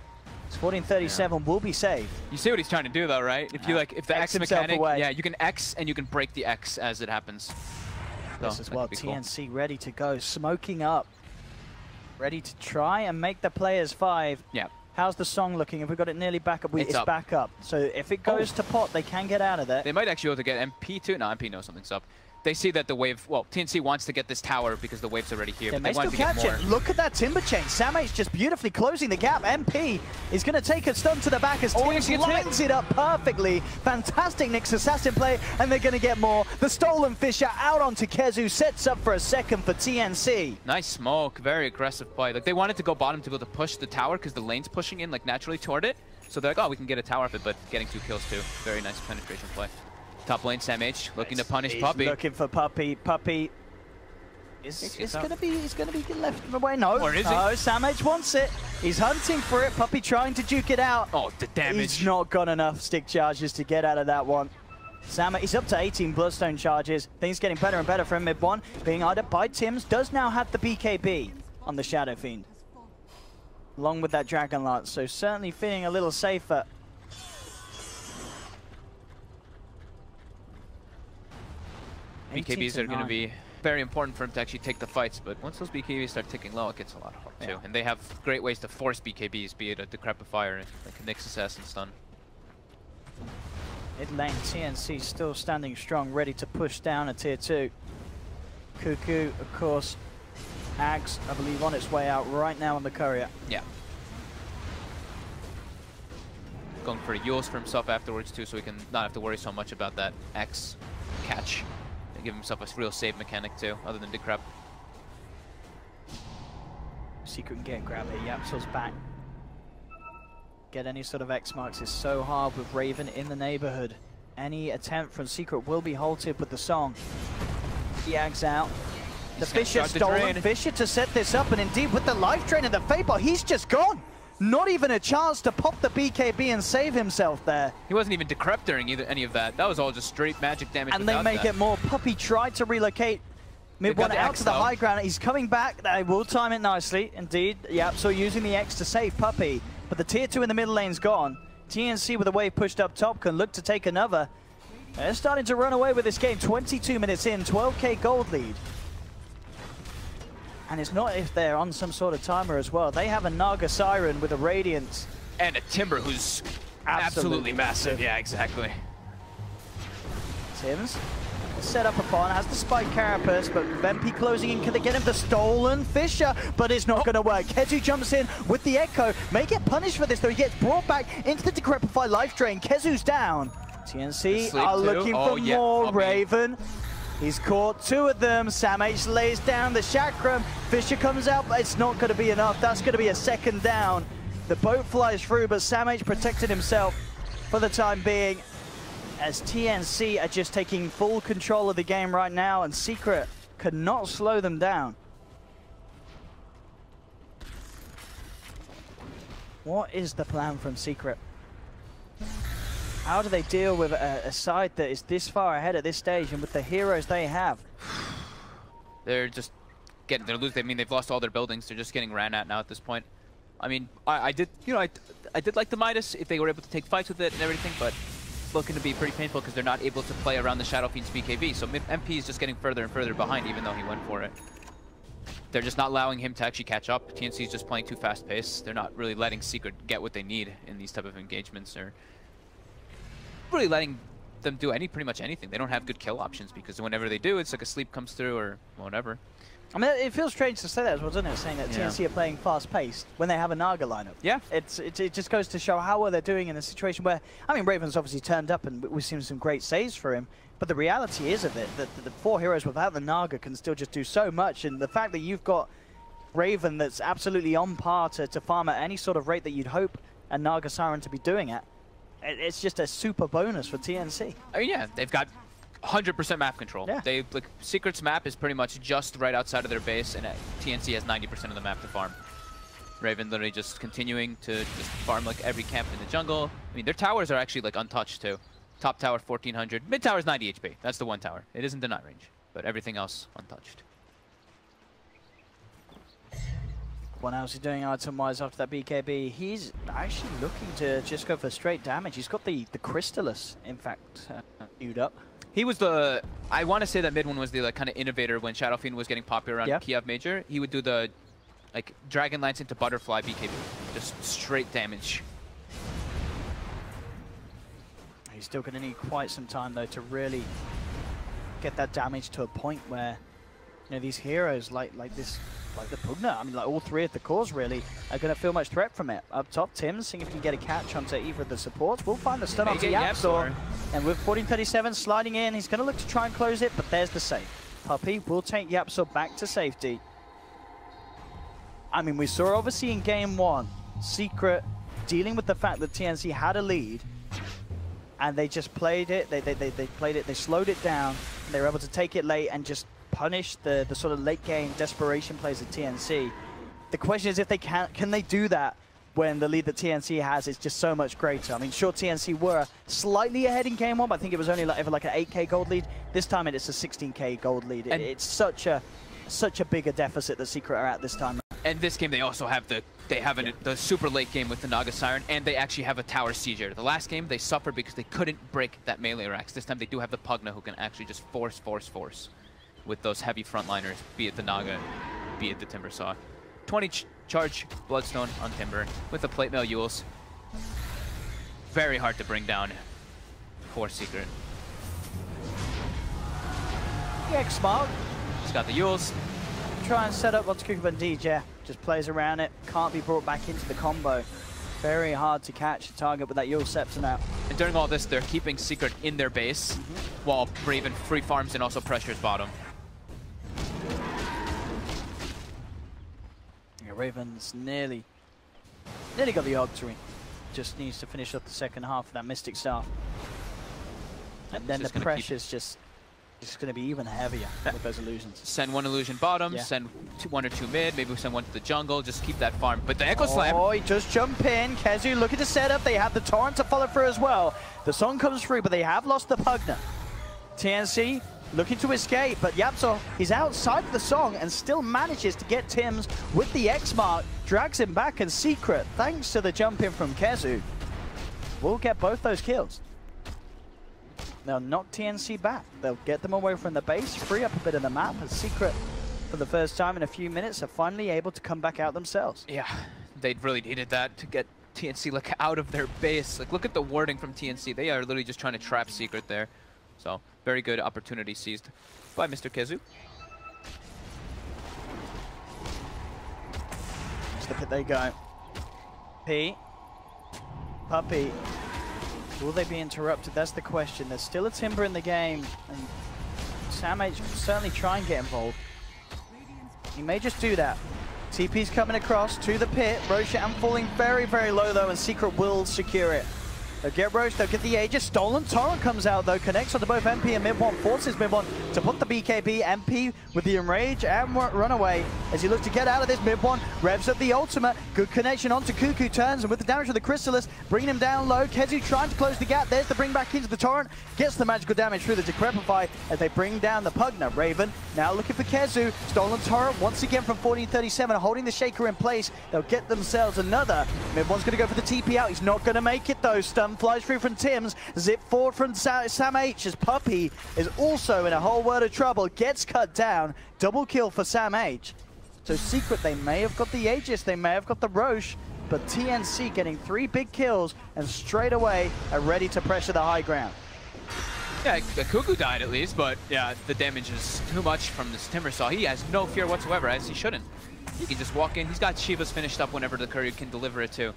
Speaker 2: 1437 will be saved.
Speaker 1: You see what he's trying to do, though, right? If you if the X mechanic, yeah, you can X and you can break the X as it happens.
Speaker 2: This as well. TnC ready to go, smoking up, ready to try and make the players 5.
Speaker 1: Yeah.
Speaker 2: How's the song looking? If we got it nearly back up, it's back up. So if it goes to pot, they can get out of there.
Speaker 1: They might actually be able to get MP too. No, MP knows something's up. They see that the wave, well, TnC wants to get this tower because the wave's already here.
Speaker 2: They
Speaker 1: but
Speaker 2: may
Speaker 1: they want
Speaker 2: still
Speaker 1: to
Speaker 2: catch
Speaker 1: get more.
Speaker 2: it. Look at that timber chain. Samh's just beautifully closing the gap. MP is going to take a stun to the back as Tims lines it up perfectly. Fantastic Nyx Assassin play, and they're going to get more. The Stolen Fisher out onto Kezu, sets up for a second for TnC.
Speaker 1: Nice smoke, very aggressive play. Like, they wanted to go bottom to be able to push the tower because the lane's pushing in like naturally toward it. So they're like, oh, we can get a tower of it, but getting 2 kills too. Very nice penetration play. Top lane, Samh looking to punish Puppey.
Speaker 2: Looking for Puppey. Puppey is going to be left away. No,
Speaker 1: or is he?
Speaker 2: No, Samh wants it. He's hunting for it. Puppey trying to juke it out.
Speaker 1: Oh, the damage.
Speaker 2: He's not got enough stick charges to get out of that one. Samh, he's up to 18 Bloodstone charges. Things getting better and better for him mid one. Being eyed up by Tims, does now have the BKB on the Shadow Fiend, along with that Dragon Lance. So certainly feeling a little safer.
Speaker 1: BKBs are going to be very important for him to actually take the fights, but once those BKBs start ticking low, it gets a lot harder too. And they have great ways to force BKBs, be it a Decrepifier, like a Nyx Assassin stun.
Speaker 2: Mid lane, TnC still standing strong, ready to push down a tier 2. Cuckoo, of course, Ags, I believe, on its way out right now on the courier.
Speaker 1: Yeah. Going for Yules for himself afterwards too, so he can not have to worry so much about that X catch. Give himself a real save mechanic too, other than Decrep.
Speaker 2: Secret can get grab here. Yapsil's back. Get any sort of X marks is so hard with Raven in the neighborhood. Any attempt from Secret will be halted with the song. Yags out. The Fisher stolen. Fisher to set this up, and indeed with the life drain and the Fate-Bot, he's just gone. Not even a chance to pop the BKB and save himself there.
Speaker 1: He wasn't even decrep during any of that. That was all just straight magic damage.
Speaker 2: And they make it more. Puppey tried to relocate mid one out to the high ground. He's coming back. They will time it nicely. Indeed. Yep, so using the X to save Puppey. But the tier 2 in the middle lane's gone. TnC with a wave pushed up top can look to take another. They're starting to run away with this game. 22 minutes in, 12k gold lead. And it's not if they're on some sort of timer as well. They have a Naga Siren with a Radiance.
Speaker 1: And a Timber who's absolutely massive. Yeah, exactly.
Speaker 2: Tims set up upon, has the spike carapace, but Vempi closing in. Can they get him the stolen Fisher? But it's not going to work. Kezu jumps in with the Echo. May get punished for this, though. He gets brought back into the Decrepify life drain. Kezu's down. TnC are looking for more. Raven. He's caught 2 of them. Sam H lays down the chakram. Fisher comes out, but it's not going to be enough. That's going to be a second down. The boat flies through, but Sam H protected himself for the time being, as TnC are just taking full control of the game right now, and Secret could not slow them down. What is the plan from Secret? How do they deal with a side that is this far ahead at this stage, and with the heroes they have?
Speaker 1: They're just getting, they're losing. I mean, they've lost all their buildings. They're just getting ran at now at this point. I mean, I did like the Midas if they were able to take fights with it and everything, but looking to be pretty painful because they're not able to play around the Shadow Fiend's BKB. So MP is just getting further and further behind, even though he went for it. They're just not allowing him to actually catch up. TnC is just playing too fast paced. They're not really letting Secret get what they need in these type of engagements, or really letting them do pretty much anything. They don't have good kill options because whenever they do, it's like a sleep comes through or whatever. I
Speaker 2: mean, it feels strange to say that as well, doesn't it? Saying that TnC are playing fast-paced when they have a Naga lineup. Yeah. It just goes to show how well they're doing in a situation where, I mean, Raven's obviously turned up and we've seen some great saves for him, but the reality is of it that the 4 heroes without the Naga can still just do so much, and the fact that you've got Raven that's absolutely on par to farm at any sort of rate that you'd hope a Naga Siren to be doing at, it's just a super bonus for TnC.
Speaker 1: I mean, yeah, they've got 100% map control. Yeah. Secret's map is pretty much just right outside of their base, and TnC has 90% of the map to farm. Raven literally just continuing to just farm like every camp in the jungle. I mean, their towers are actually like untouched too. Top tower 1400, mid tower is 90 HP. That's the one tower. It isn't the night range, but everything else untouched.
Speaker 2: What else is doing item-wise after that BKB? He's actually looking to just go for straight damage. He's got the Crystallis, in fact, queued up.
Speaker 1: He was the, I want to say that mid one was the like kind of innovator when Shadow Fiend was getting popular around Kiev Major. He would do the like Dragon Lance into Butterfly BKB, just straight damage.
Speaker 2: He's still going to need quite some time though to really get that damage to a point where, you know, these heroes like the Pugna, I mean, like all 3 of the cores really are going to feel much threat from it. Up top, Tim, seeing if he can get a catch onto either of the supports. We'll find the stun onto YapzOr. And with 1437 sliding in, he's going to look to try and close it, but there's the save. Puppey will take YapzOr back to safety. I mean, we saw obviously in game 1, Secret dealing with the fact that TnC had a lead, and they just played it, they played it, they slowed it down, and they were able to take it late and just punish the sort of late game desperation plays of TnC. The question is if they can they do that when the lead that TnC has is just so much greater. I mean, sure, TnC were slightly ahead in game 1, but I think it was only like, ever like an 8k gold lead. This time it's a 16k gold lead. It's such a bigger deficit that Secret are at this time.
Speaker 1: And this game they also have the super late game with the Naga Siren, and they actually have a tower sieger. The last game they suffered because they couldn't break that melee racks. This time they do have the Pugna who can actually just force with those heavy frontliners, be it the Naga, be it the Timbersaw. 20 charge Bloodstone on Timber with the Plate Mail Yules. Very hard to bring down for Secret.
Speaker 2: Yeah, smart.
Speaker 1: He's got the Yules.
Speaker 2: Try and set up what's Kukuba and DJ. Just plays around it. Can't be brought back into the combo. Very hard to catch the target with that Yule Scepter now.
Speaker 1: And during all this, they're keeping Secret in their base, while Raven free farms and also pressures bottom.
Speaker 2: Yeah, Raven's nearly got the Octarine. Just needs to finish up the second half of that Mystic Staff. And then the pressure's just going to be even heavier with those illusions.
Speaker 1: Send one illusion bottom, send 1 or 2 mid, maybe send 1 to the jungle, just keep that farm. But the Echo Slam!
Speaker 2: Oh, he just jump in. Kezu looking to set up. They have the Torrent to follow through as well. The song comes through, but they have lost the Pugna. TnC looking to escape, but YapzOr, he's outside of the song and still manages to get Tims with the X mark, drags him back, and Secret, thanks to the jump in from Kezu, will get both those kills. They'll knock TnC back. They'll get them away from the base, free up a bit of the map, and Secret, for the first time in a few minutes, are finally able to come back out themselves.
Speaker 1: Yeah, they really needed that to get TnC like out of their base. Like, look at the wording from TnC. They are literally just trying to trap Secret there. So very good opportunity seized by Mr. Kezu.
Speaker 2: To the pit they go. P. Puppey. Will they be interrupted? That's the question. There's still a Timber in the game, and Sam H will certainly try and get involved. He may just do that. TP's coming across to the pit. Roshan falling very, very low though, and Secret will secure it. They'll get Roche, they'll get the Aegis. Stolen Torrent comes out though, connects onto both MP and Mid-1, forces Mid-1 to put the BKB. MP with the Enrage and Runaway as he looks to get out of this. Mid-1 revs up the ultimate. Good connection onto Cuckoo, turns, and with the damage of the Chrysalis, bringing him down low. Kezu trying to close the gap. There's the bring back into the Torrent. Gets the magical damage through the Decrepify as they bring down the Pugna. Raven now looking for Kezu. Stolen Torrent once again from 1437, holding the Shaker in place. They'll get themselves another. Mid-1's going to go for the TP out. He's not going to make it though. Stun flies through from Tim's. Zip forward from Sam H as Puppey is also in a whole world of trouble. Gets cut down. Double kill for Sam H. So Secret, they may have got the Aegis, they may have got the Roche, but TnC getting 3 big kills and straight away are ready to pressure the high ground.
Speaker 1: Yeah, the Cuckoo died at least, but yeah, the damage is too much from this Timbersaw. He has no fear whatsoever, as he shouldn't. He can just walk in. He's got Shivas finished up whenever the courier can deliver it to.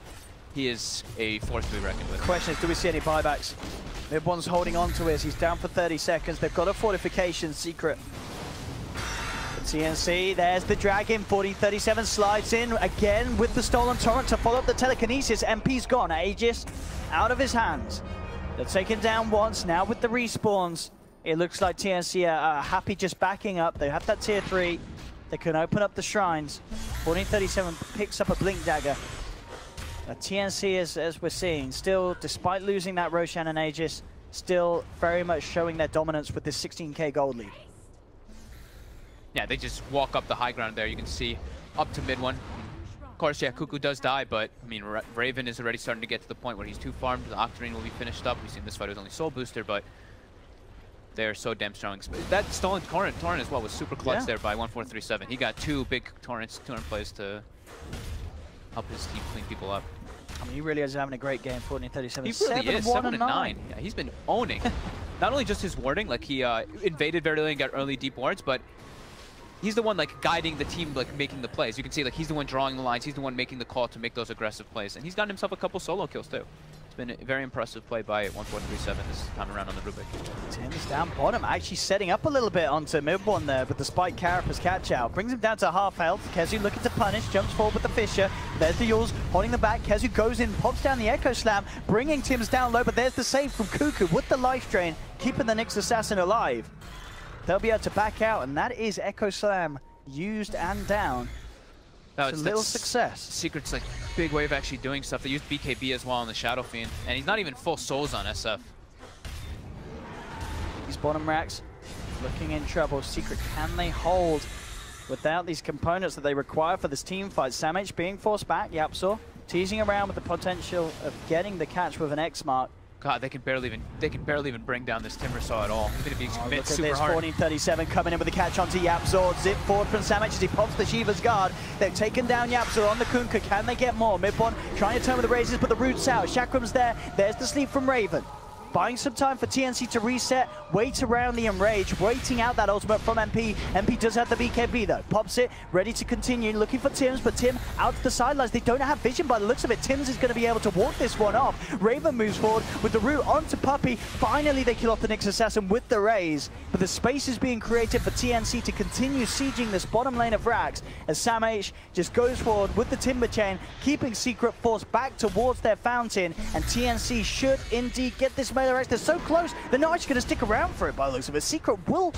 Speaker 1: He is a force to be reckoned with.
Speaker 2: Question is, do we see any buybacks? Mid-1's holding on to it. He's down for 30 seconds. They've got a fortification. Secret. The TnC, there's the Dragon. 40-37 slides in again with the Stolen Torrent to follow up the telekinesis. MP's gone. Aegis out of his hands. They're taken down once. Now with the respawns, it looks like TnC are happy just backing up. They have that tier 3. They can open up the shrines. 1437 picks up a Blink Dagger. TnC, as we're seeing, still, despite losing that Roshan and Aegis, still very much showing their dominance with this 16k gold lead.
Speaker 1: Yeah, they just walk up the high ground there. You can see up to Mid-1. Of course, yeah, Cuckoo does die, but I mean, Raven is already starting to get to the point where he's too farmed. The Octarine will be finished up. We've seen this fight with only Soul Booster, but they're so damn strong. That Stolen Torrent as well was super clutch there by 1437. He got 2 big Torrents, 200 plays to help his team clean people up.
Speaker 2: I mean, he really is having a great game. 1437.
Speaker 1: He really is. 7-9. Yeah, he's been owning. Not only just his warding, like he invaded very early and got early deep wards, but he's the one like guiding the team, like making the plays. You can see like he's the one drawing the lines. He's the one making the call to make those aggressive plays, and he's gotten himself a couple solo kills too. It's been a very impressive play by 1437 this time around on the Rubik.
Speaker 2: Tim's down bottom, actually setting up a little bit onto Mid-1 there, but the Spike Carapace catch out brings him down to half health. Kezu looking to punish, jumps forward with the Fisher. There's the Yules holding the back. Kezu goes in, pops down the Echo Slam, bringing Tim's down low, but there's the save from Cuckoo with the life drain, keeping the Nyx Assassin alive. They'll be able to back out, and that is Echo Slam used and down. It's a little success.
Speaker 1: Secret's like big way of actually doing stuff. They used BKB as well on the Shadow Fiend, and he's not even full souls on SF.
Speaker 2: These bottom racks looking in trouble. Secret, can they hold without these components that they require for this team fight? Sam H being forced back. Yapsaw teasing around with the potential of getting the catch with an X mark.
Speaker 1: God, they can barely even bring down this Timbersaw at all. Even if he's
Speaker 2: look at
Speaker 1: super
Speaker 2: this,
Speaker 1: hard.
Speaker 2: 1437 coming in with the catch onto Yapsaw. Zip forward from Sam H as he pops the Shiva's guard. They've taken down Yapsaw on the Kunkka. Can they get more? Mid-1 trying to turn with the raises, but the root's out. Chakram's there. There's the sleep from Raven. Buying some time for TnC to reset, wait around the Enrage, waiting out that ultimate from MP. MP does have the BKB though, pops it, ready to continue, looking for Tims, but Tim out to the sidelines. They don't have vision by the looks of it. Tims is going to be able to walk this one off. Raven moves forward with the root onto Puppey. Finally they kill off the Nyx Assassin with the raise, but the space is being created for TnC to continue sieging this bottom lane of racks as Sam H just goes forward with the Timber Chain, keeping Secret Force back towards their fountain, and TnC should indeed get this melee race. They're so close, they're not actually going to stick around for it by the looks of it. Secret will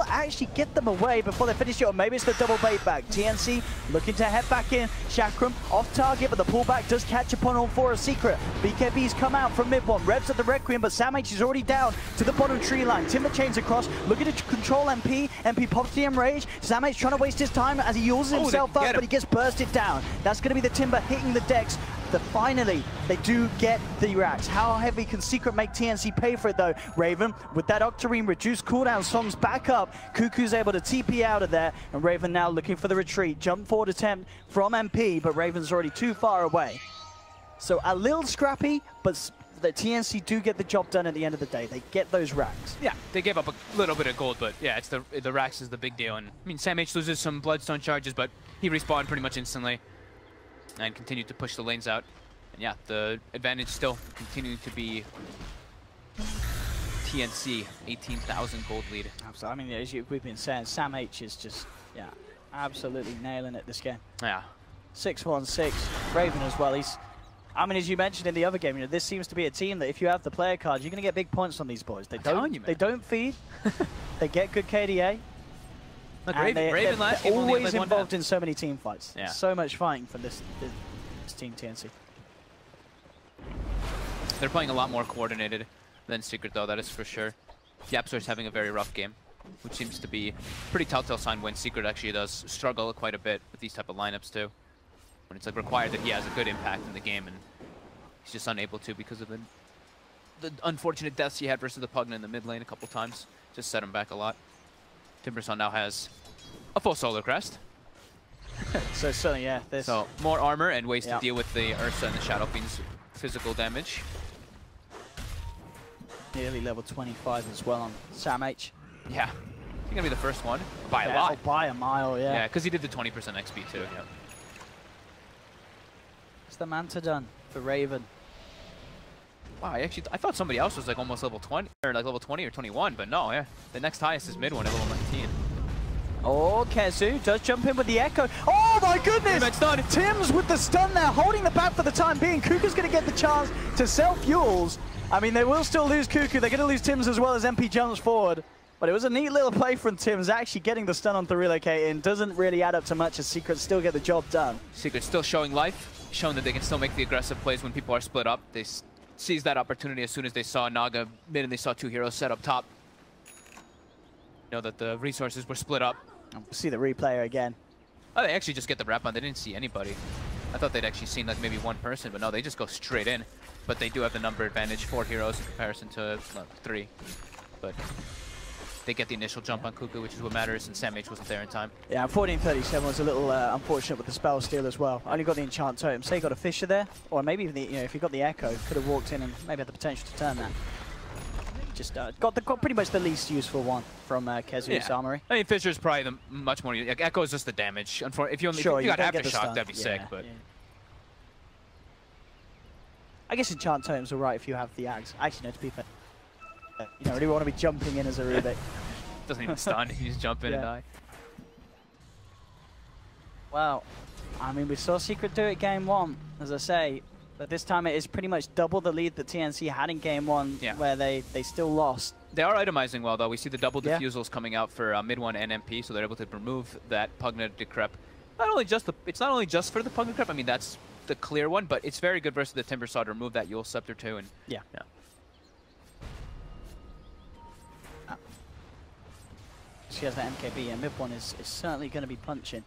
Speaker 2: actually get them away before they finish it, or maybe it's the double bait back. TnC looking to head back in. Chakram off target, but the pullback does catch upon all 4 of Secret. BKB's come out from Mid-1, revs at the Requiem, but Sam H is already down to the bottom tree line. Timber chains across, looking to control MP. MP pops the Enrage. Sam H trying to waste his time as he uses himself up, but he gets bursted down. That's going to be the Timber hitting the decks. Finally, they do get the racks. How heavy can Secret make TnC pay for it though? Raven, with that Octarine reduced cooldown, songs back up. Cuckoo's able to TP out of there, and Raven now looking for the retreat. Jump forward attempt from MP, but Raven's already too far away. So a little scrappy, but that TnC do get the job done at the end of the day. They get those racks.
Speaker 1: Yeah, they gave up a little bit of gold, but yeah, it's the racks is the big deal. And I mean, Sam H loses some bloodstone charges, but he respawned pretty much instantly and continued to push the lanes out. And yeah, the advantage still continuing to be TnC, 18,000 gold lead.
Speaker 2: Absolutely. I mean, as we've been saying, Sam H is just, yeah, absolutely nailing it this game.
Speaker 1: Yeah.
Speaker 2: 6-1-6. Raven as well. I mean, as you mentioned in the other game, you know, this seems to be a team that if you have the player cards, you're going to get big points on these boys. They don't feed. They get good KDA.
Speaker 1: Look, Raven last game
Speaker 2: always like involved in so many team fights.
Speaker 1: Yeah.
Speaker 2: So much fighting for this team TnC.
Speaker 1: They're playing a lot more coordinated than Secret, though, that is for sure. Yapsor's having a very rough game, which seems to be a pretty telltale sign when Secret actually does struggle quite a bit with these type of lineups, too. When it's like required that he has a good impact in the game, and he's just unable to because of the unfortunate deaths he had versus the Pugna in the mid lane a couple times. Just set him back a lot. Timbersaw now has a full solar crest.
Speaker 2: So certainly, yeah.
Speaker 1: So more armor and ways to deal with the Ursa and the Shadow Fiend's physical damage.
Speaker 2: Nearly level 25 as well on Sam H.
Speaker 1: Yeah, he's gonna be the first one by a lot.
Speaker 2: Oh, by a mile, yeah.
Speaker 1: Yeah, because he did the 20% XP too. Yeah.
Speaker 2: It's the Manta done for Raven.
Speaker 1: Wow, I thought somebody else was like almost level 20 or like level 20 or 21, but no, yeah. The next highest is mid one at level 19.
Speaker 2: Oh, Kezu does jump in with the Echo. Oh my goodness! Tim's with the stun there, holding the back for the time being. Kuku's going to get the chance to sell fuels. I mean, they will still lose Kuku. They're going to lose Tims as well as MP jumps forward. But it was a neat little play from Tims, actually getting the stun on the relocating. Doesn't really add up to much as Secret still get the job done.
Speaker 1: Secret still showing life, showing that they can still make the aggressive plays when people are split up. They seized that opportunity as soon as they saw Naga mid and they saw two heroes set up top. You know that the resources were split up.
Speaker 2: We'll see the replayer again.
Speaker 1: Oh, they actually just get the wrap on. They didn't see anybody. I thought they'd actually seen like maybe one person, but no, they just go straight in. But they do have the number advantage, 4 heroes in comparison to 3. But they get the initial jump on Kuku, which is what matters, and Sam H wasn't there in time.
Speaker 2: Yeah, 1437 was a little unfortunate with the spell steal as well. Only got the enchant totem. Say he got a Fisher there, or maybe even the, if he got the Echo, could have walked in and maybe had the potential to turn that. Just got pretty much the least useful one from Kezu's armory.
Speaker 1: I mean, Fisher's probably the much more. Like, Echo is just the damage. If you got Aftershock, that'd be sick. But
Speaker 2: I guess enchant totem's alright if you have the axe. Actually, no, to be fair, you don't really want to be jumping in as a Rubik.
Speaker 1: Doesn't even stun. You just jump in and die.
Speaker 2: Well, I mean, we saw Secret do it game 1, as I say. But this time it is pretty much double the lead that TnC had in game 1, where they still lost.
Speaker 1: They are itemizing well, though. We see the double diffusals coming out for mid 1 and MP, so they're able to remove that Pugna Decrep. It's not only just for the Pugna Decrep. I mean, that's the clear one, but it's very good versus the Timbersaw to remove that Yule Scepter too. And
Speaker 2: she has that MKB, and mid 1 is certainly going to be punching.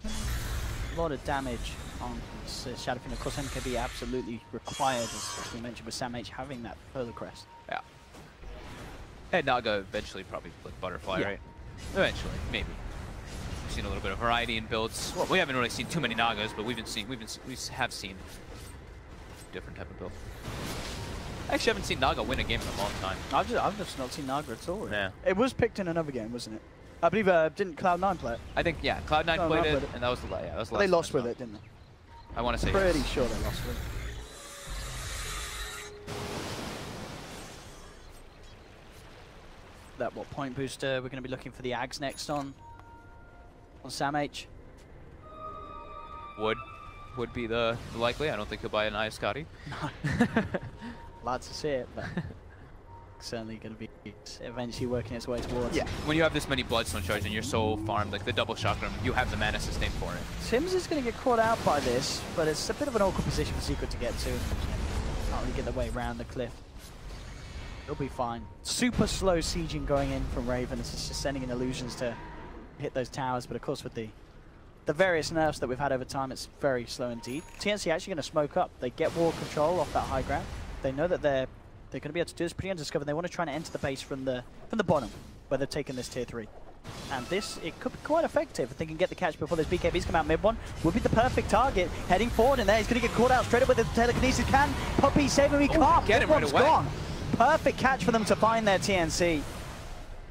Speaker 2: A lot of damage on Shadow Fiend. Of course, MKB absolutely required, as we mentioned, with Sam H having that further crest.
Speaker 1: Yeah. And Naga eventually probably with Butterfly, right? Eventually, maybe. We've seen a little bit of variety in builds. Well, we haven't really seen too many Nagas, but we have seen different type of build. I actually haven't seen Naga win a game in a long time.
Speaker 2: I've just not seen Naga at all.
Speaker 1: Yeah.
Speaker 2: It was picked in another game, wasn't it? I believe didn't Cloud9 play it?
Speaker 1: I think Cloud9 played it, and that was the last.
Speaker 2: They lost with it, didn't they?
Speaker 1: I want to say.
Speaker 2: Pretty sure they lost with it. That point booster? We're going to be looking for the Ags next on Sam H.
Speaker 1: Would be the likely. I don't think he'll buy an Scotty.
Speaker 2: No. Glad to see it, but certainly going to be eventually working its way towards.
Speaker 1: Yeah. When you have this many Bloodstone charges and you're so farmed, like the double chakram, you have the mana sustain for it.
Speaker 2: Sims is going to get caught out by this, but it's a bit of an awkward position for Secret to get to. Can't really get the way around the cliff. It'll be fine. Super slow sieging going in from Raven. It's just sending in illusions to hit those towers, but of course with the various nerfs that we've had over time, it's very slow indeed. TnC actually going to smoke up. They get wall control off that high ground. They know that they're going to be able to do this pretty undiscovered. They want to try and enter the base from the bottom, where they've taken this tier 3. And this, it could be quite effective if they can get the catch before those BKBs come out. Mid one would be the perfect target. Heading forward in there, he's going to get caught out straight up with the telekinesis. Can Puppey save him? He can't.
Speaker 1: Get him right away.
Speaker 2: Gone. Perfect catch for them to find their TnC.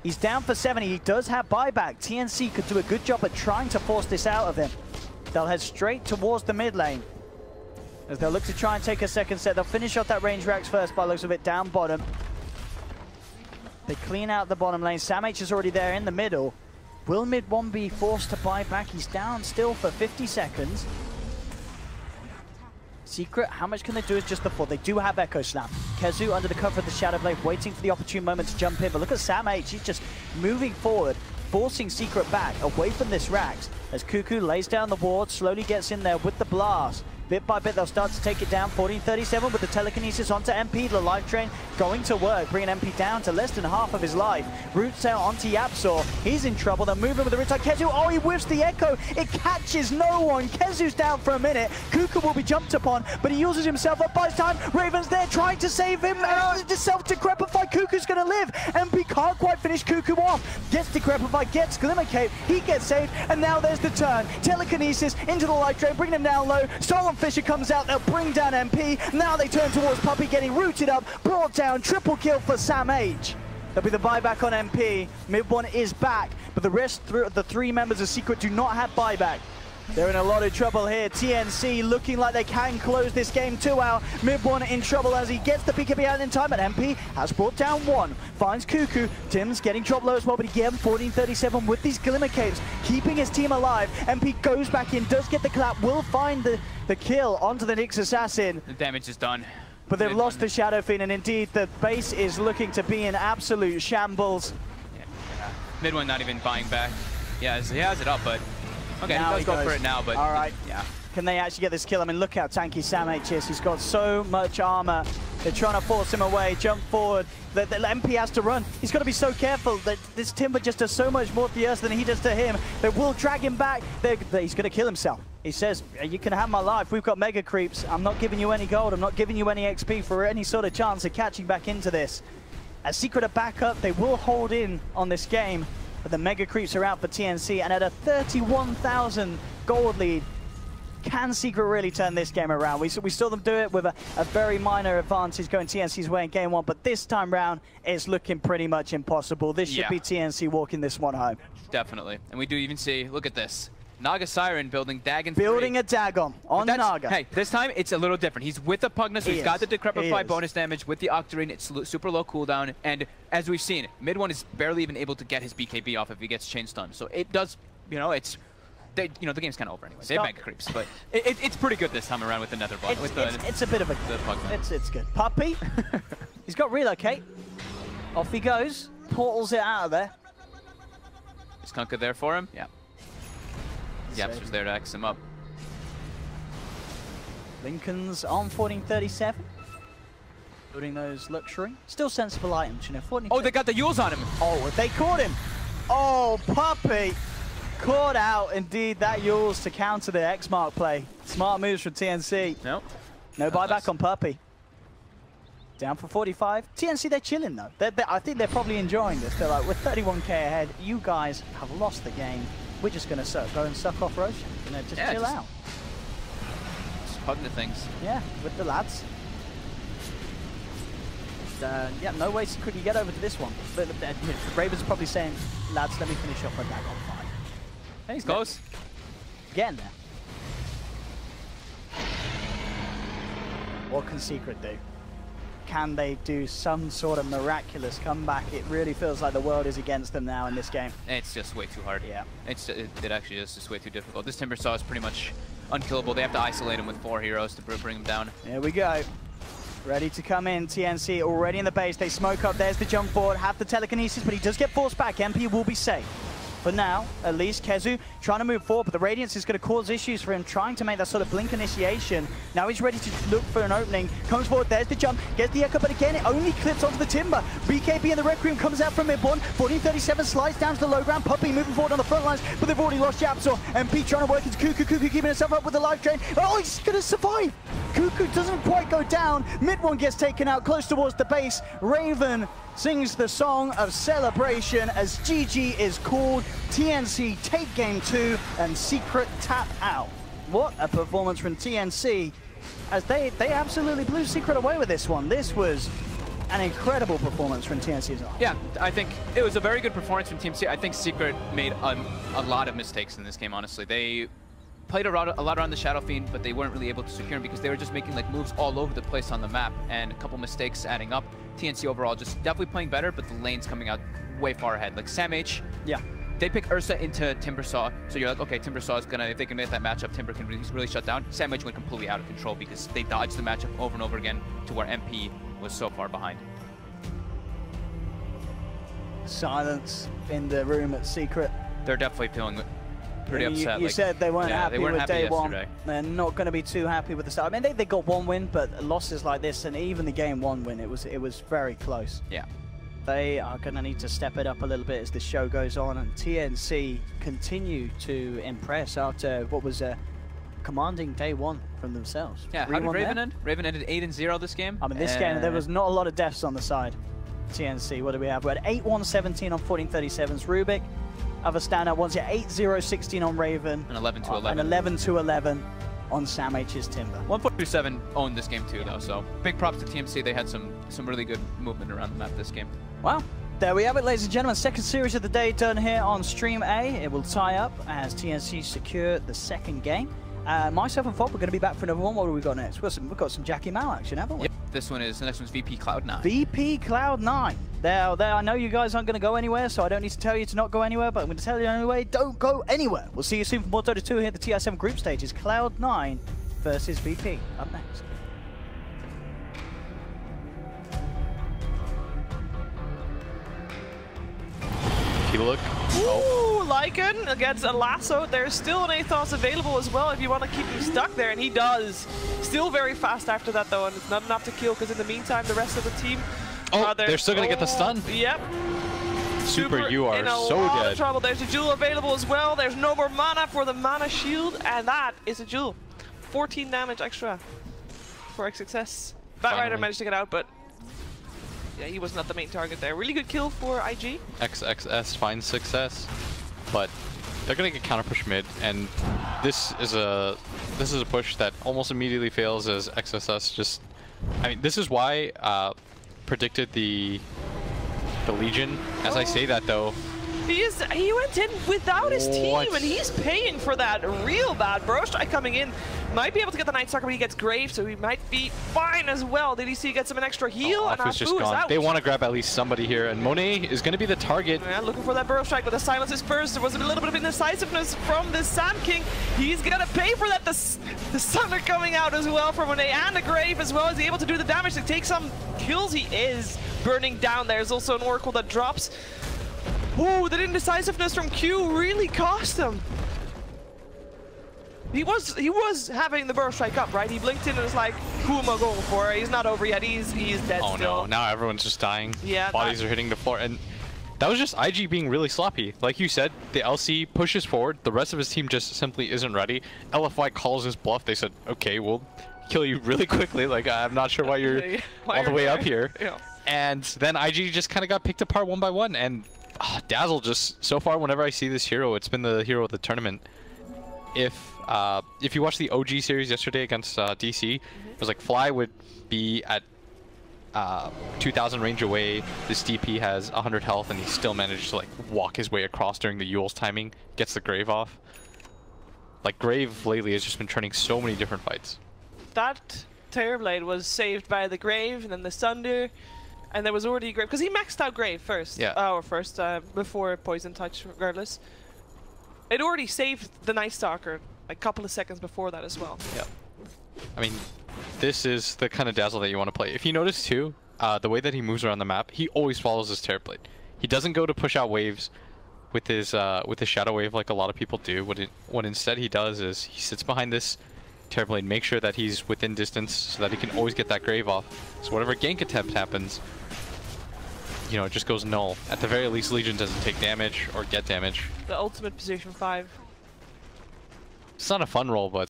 Speaker 2: He's down for 70. He does have buyback. TnC could do a good job at trying to force this out of him. They'll head straight towards the mid lane as they'll look to try and take a second set. They'll finish off that range racks first by looks of it down bottom. They clean out the bottom lane. Sam H is already there in the middle. Will mid one be forced to buy back? He's down still for 50 seconds. Secret, how much can they do is just the four. They do have Echo Snap. KheZu under the cover of the Shadow Blade, waiting for the opportune moment to jump in. But look at Sam H, he's just moving forward, forcing Secret back, away from this Rax. As Cuckoo lays down the ward, slowly gets in there with the blast. Bit by bit, they'll start to take it down. 1437 with the telekinesis onto MP. The life train going to work, bringing MP down to less than half of his life. Root sail onto Yapzor. He's in trouble. They're moving with the Riptide. KheZu, oh, he whiffs the Echo. It catches no one. KheZu's down for a minute. Cuckoo will be jumped upon, but he uses himself up by his time. Raven's there trying to save him. The self-decrepify. Cuckoo's going to live. MP can't quite finish Cuckoo off. Gets decrepified, gets Glimmer Cape. He gets saved, and now there's the turn. Telekinesis into the life train, bringing him down low. Stolen Fisher comes out, they'll bring down MP. Now they turn towards Puppey, getting rooted up, brought down, triple kill for Sam H. There'll be the buyback on MP. Mid one is back, but the rest of the three members of Secret do not have buyback. They're in a lot of trouble here. TnC looking like they can close this game 2 out. Mid one in trouble as he gets the BKB out in time, but MP has brought down one. Finds Cuckoo. Tim's getting dropped low as well, but again, 1437 with these Glimmer Capes, keeping his team alive. MP goes back in, does get the clap, will find the kill onto the Nyx Assassin.
Speaker 1: The damage is done.
Speaker 2: But they've lost the Shadow Fiend, and indeed, the base is looking to be in absolute shambles.
Speaker 1: Yeah. Mid one not even buying back. Yeah, he has it up, but okay,
Speaker 2: now
Speaker 1: he does go for it now, but
Speaker 2: all right.
Speaker 1: Yeah.
Speaker 2: Can they actually get this kill? I mean, look how tanky Sam H is. He's got so much armor. They're trying to force him away, jump forward. The MP has to run. He's got to be so careful that this Timber just does so much more to the Earth than he does to him. They will drag him back. He's going to kill himself. He says, you can have my life. We've got mega creeps. I'm not giving you any gold. I'm not giving you any XP for any sort of chance of catching back into this. As Secret are back up, they will hold in on this game. But the mega creeps are out for TnC, and at a 31,000 gold lead, can Secret really turn this game around? We saw them do it with a very minor advantage going TnC's way in game 1, but this time round, it's looking pretty much impossible. This should be TnC walking this one home.
Speaker 1: Definitely. And we do even see, look at this. Naga Siren building Dagon 3.
Speaker 2: Building a Dagon on Naga.
Speaker 1: Hey, this time it's a little different. He's with the Pugnus, so he's got the Decrepify bonus damage with the Octarine. It's super low cooldown, and as we've seen, mid one is barely even able to get his BKB off if he gets chain stun. So it does, it's, the game's kind of over anyway. They have mega creeps, but it's pretty good this time around with the Nether bot.
Speaker 2: It's a bit of a it's good. Puppey, he's got relocate. Off he goes, portals it out of there.
Speaker 1: Is Kunkka there for him? Yeah. Yaps was there to X him up.
Speaker 2: Lincoln's on 1437. Building those luxury. Still sensible items, you know.
Speaker 1: Oh, they got the Yules on him.
Speaker 2: Oh, they caught him. Oh, Puppey. Caught out, indeed, that Yules to counter the X-Mark play. Smart moves from TnC.
Speaker 1: Nope.
Speaker 2: No buyback on Puppey. Down for 45. TnC, they're chilling, though. I think they're probably enjoying this. They're like, we're 31k ahead. You guys have lost the game. We're just going to go and suck off Roshan. Just chill out.
Speaker 1: Just hug the things.
Speaker 2: Yeah, with the lads. Yeah, no way to quickly get over to this one. But the Ravens probably saying, lads, let me finish off on that on 5.
Speaker 1: Hey, he's close.
Speaker 2: Getting there. What can Secret do? Can they do some sort of miraculous comeback? It really feels like the world is against them now in this game.
Speaker 1: It's just way too hard.
Speaker 2: Yeah.
Speaker 1: It actually is just way too difficult. This Timbersaw is pretty much unkillable. They have to isolate him with 4 heroes to bring him down.
Speaker 2: Here we go. Ready to come in. TnC already in the base. They smoke up. There's the jump forward. Have the telekinesis, but he does get forced back. MP will be safe. For now, at least, KheZu trying to move forward, but the Radiance is going to cause issues for him, trying to make that sort of blink initiation. Now he's ready to look for an opening. Comes forward, there's the jump, gets the Echo, but again, it only clips onto the Timber. BKB and the Requiem comes out from mid-1. 1437 slides down to the low ground. Puppey moving forward on the front lines, but they've already lost Yapzor. MP trying to work into Cuckoo. Cuckoo keeping himself up with the life drain. Oh, he's going to survive. Cuckoo doesn't quite go down. Mid one gets taken out close towards the base. Raven sings the song of celebration as GG is called. TnC take game 2 and Secret tap out. What a performance from TnC, as they absolutely blew Secret away with this one. This was an incredible performance from TnC as well.
Speaker 1: Yeah, I think it was a very good performance from TnC. I think Secret made a lot of mistakes in this game, honestly. They played a lot around the Shadow Fiend, but they weren't really able to secure him because they were just making like moves all over the place on the map, and a couple mistakes adding up. TnC overall just definitely playing better, but the lanes coming out way far ahead. Like Sam H,
Speaker 2: yeah,
Speaker 1: they pick Ursa into Timbersaw, so you're like, okay, Timbersaw is gonna, if they can make that matchup, Timber can really shut down. Sam H went completely out of control because they dodged the matchup over and over again to where MP was so far behind.
Speaker 2: Silence in the room at Secret.
Speaker 1: They're definitely feeling pretty upset.
Speaker 2: You said they weren't happy with day one.
Speaker 1: Yesterday.
Speaker 2: They're not going to be too happy with the start. I mean, they got one win, but losses like this, and even the game one win, it was very close.
Speaker 1: Yeah.
Speaker 2: They are going to need to step it up a little bit as the show goes on, and TnC continue to impress after what was a commanding day one from themselves.
Speaker 1: Yeah, how did Raven end? Raven ended 8-0 this game.
Speaker 2: I mean, this game, there was not a lot of deaths on the side. TnC, what do we have? We had 8-1-17 on 1437's Rubik. Other standout ones, yeah, 8-0-16 on Raven.
Speaker 1: And 11-11.
Speaker 2: And 11-11 on Sam H's Timber.
Speaker 1: 147 owned this game too, though, so big props to TnC. They had some really good movement around the map this game.
Speaker 2: Well, there we have it, ladies and gentlemen. Second series of the day done here on Stream A. It will tie up as TnC secure the second game. Myself and Fob, we're going to be back for another one. What do we got next? We've got some Jackie Mal action, haven't we?
Speaker 1: Yep, the next one's VP Cloud9.
Speaker 2: VP Cloud9. There, I know you guys aren't going to go anywhere, so I don't need to tell you to not go anywhere, but I'm going to tell you anyway, don't go anywhere. We'll see you soon for more Dota 2 here at the TI7 group stages. Cloud9 versus VP. Up next.
Speaker 4: Look.
Speaker 5: Ooh, Lycan against a lasso. There's still an Athos available as well if you want to keep him stuck there, and he does. Still very fast after that though, and it's not enough to kill because in the meantime the rest of the team.
Speaker 4: They're still gonna get the stun.
Speaker 5: Yep.
Speaker 4: Super, you are
Speaker 5: in a
Speaker 4: so
Speaker 5: lot
Speaker 4: dead.
Speaker 5: of trouble. There's a jewel available as well. There's no more mana for the mana shield, and that is a jewel. 14 damage extra for a success. Batrider managed to get out, but yeah, he was not the main target there. Really good kill for IG.
Speaker 4: XXS finds success, but they're gonna get counter push mid, and this is a push that almost immediately fails as XSS just. I mean, this is why predicted the Legion. As I say that though,
Speaker 5: he went in without his team, and he's paying for that real bad. Bro Strike coming in, might be able to get the Night Stalker, but he gets Grave, so he might be fine as well. Did he see gets him an extra heal?
Speaker 4: And Afu just gone. They want to grab at least somebody here, and Monet is going to be the target.
Speaker 5: Yeah, looking for that Burrow Strike, but the silence is first. There was a little bit of indecisiveness from the Sam King. He's going to pay for that. The Sunder coming out as well from Monet, and the Grave as well. Is he able to do the damage to take some kills? He is burning down. There's also an Oracle that drops. Ooh, the indecisiveness from Q really cost him. He was having the Burrow Strike up, right? He blinked in and was like, who am I going for? He's not over yet. He's dead still.
Speaker 4: Oh no, now everyone's just dying.
Speaker 5: Yeah.
Speaker 4: Bodies are hitting the floor, and that was just IG being really sloppy. Like you said, the LC pushes forward, the rest of his team just simply isn't ready. LFY calls his bluff. They said, okay, we'll kill you really quickly. Like, I'm not sure why you're all the way up here. Yeah. And then IG just kind of got picked apart one by one, and Dazzle just, so far, whenever I see this hero, it's been the hero of the tournament. If you watched the OG series yesterday against DC, it was like Fly would be at 2,000 range away. This DP has 100 health, and he still managed to like walk his way across during the Yule's timing, gets the Grave off. Like, Grave lately has just been turning so many different fights.
Speaker 5: That Terrorblade was saved by the Grave, and then the Sunder. And there was already Grave, because he maxed out Grave first.
Speaker 4: Yeah.
Speaker 5: Or first, before Poison Touch, regardless. It already saved the Night Stalker a couple of seconds before that as well.
Speaker 4: Yeah. I mean, this is the kind of Dazzle that you want to play. If you notice too, the way that he moves around the map, he always follows his Terrorblade. He doesn't go to push out waves with his Shadow Wave like a lot of people do. What instead he does is he sits behind this Terrorblade, make sure that he's within distance so that he can always get that Grave off. So whatever gank attempt happens, you know, it just goes null. At the very least, Legion doesn't take damage or get damage.
Speaker 5: The ultimate position 5.
Speaker 4: It's not a fun role, but